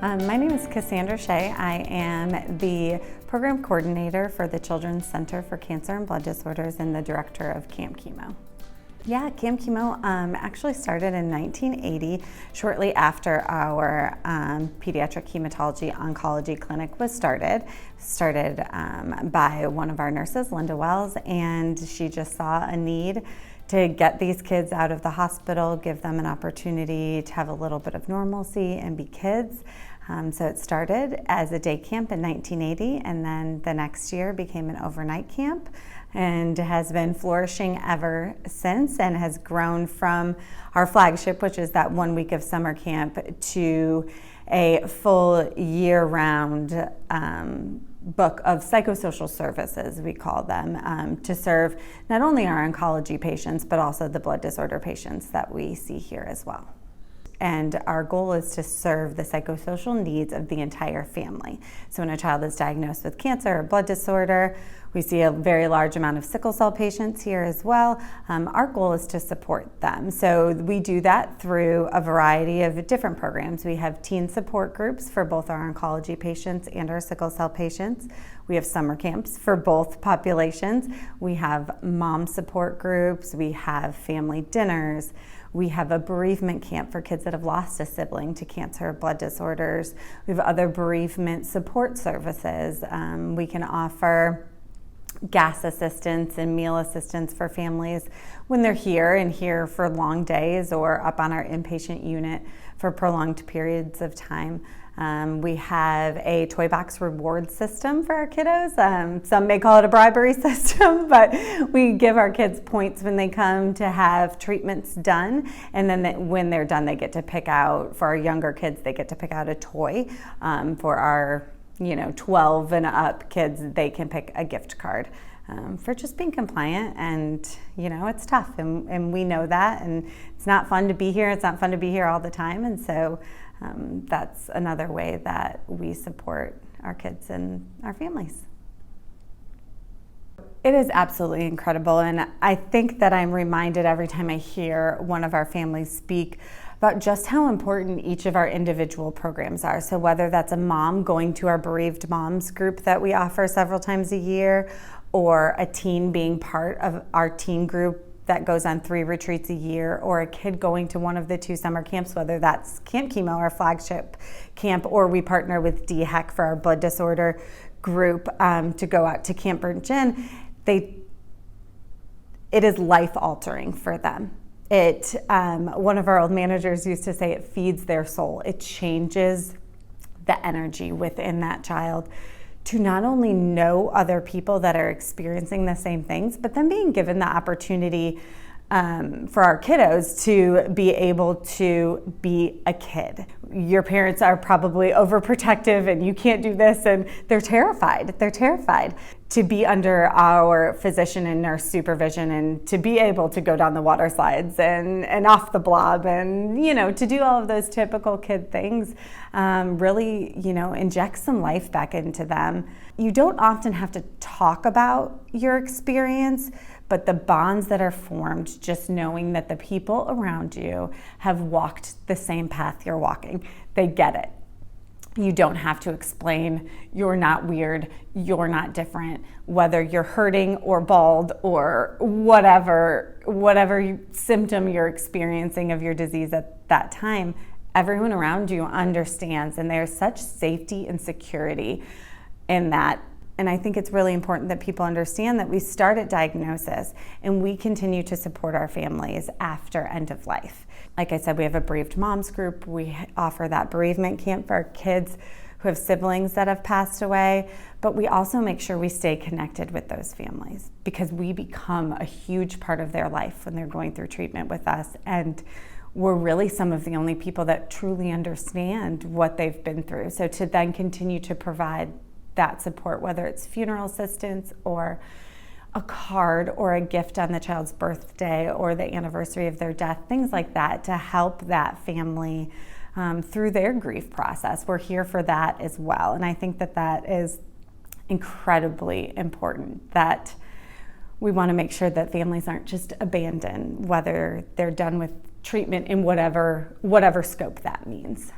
My name is Cassandra Shea. I am the program coordinator for the Children's Center for Cancer and Blood Disorders and the director of Camp Kemo. Yeah, Camp Kemo actually started in 1980, shortly after our pediatric hematology oncology clinic was started by one of our nurses, Linda Wells, and she just saw a need to get these kids out of the hospital, give them an opportunity to have a little bit of normalcy and be kids. So it started as a day camp in 1980, and then the next year became an overnight camp and has been flourishing ever since, and has grown from our flagship, which is that 1 week of summer camp, to a full year-round book of psychosocial services, we call them, to serve not only our oncology patients, but also the blood disorder patients that we see here as well. And our goal is to serve the psychosocial needs of the entire family. So when a child is diagnosed with cancer or blood disorder, we see a very large amount of sickle cell patients here as well. Our goal is to support them. So we do that through a variety of different programs. We have teen support groups for both our oncology patients and our sickle cell patients. We have summer camps for both populations. We have mom support groups. We have family dinners. We have a bereavement camp for kids that have lost a sibling to cancer or blood disorders. We have other bereavement support services. We can offer gas assistance and meal assistance for families when they're here and here for long days, or up on our inpatient unit for prolonged periods of time. We have a toy box reward system for our kiddos. Some may call it a bribery system, but we give our kids points when they come to have treatments done, and then when they're done, they get to pick out, for our younger kids, they get to pick out a toy. For our 12 and up kids, they can pick a gift card for just being compliant. And it's tough, and we know that, and it's not fun to be here. It's not fun to be here all the time, and so that's another way that we support our kids and our families. It is absolutely incredible, and I think that I'm reminded every time I hear one of our families speak about just how important each of our individual programs are. So whether that's a mom going to our bereaved moms group that we offer several times a year, or a teen being part of our teen group that goes on 3 retreats a year, or a kid going to one of the 2 summer camps, whether that's Camp Kemo, our flagship camp, or we partner with DHEC for our blood disorder group to go out to Camp Burnt Gin, it is life-altering for them. One of our old managers used to say it feeds their soul. It changes the energy within that child to not only know other people that are experiencing the same things, but then being given the opportunity for our kiddos to be able to be a kid. Your parents are probably overprotective and you can't do this, and they're terrified. They're terrified to be under our physician and nurse supervision, and to be able to go down the water slides and off the blob, and to do all of those typical kid things. Really inject some life back into them. You don't often have to talk about your experience, but the bonds that are formed just knowing that the people around you have walked the same path you're walking, they get it. You don't have to explain, you're not weird, you're not different, whether you're hurting or bald or whatever symptom you're experiencing of your disease at that time. Everyone around you understands, and there's such safety and security in that. And I think it's really important that people understand that we start at diagnosis and we continue to support our families after end of life. Like I said, we have a bereaved moms group. We offer that bereavement camp for our kids who have siblings that have passed away, but we also make sure we stay connected with those families, because we become a huge part of their life when they're going through treatment with us. And we're really some of the only people that truly understand what they've been through. So to then continue to provide that support, whether it's funeral assistance or a card or a gift on the child's birthday or the anniversary of their death, things like that, to help that family through their grief process. We're here for that as well. And I think that is incredibly important, that we want to make sure that families aren't just abandoned, whether they're done with treatment in whatever scope that means.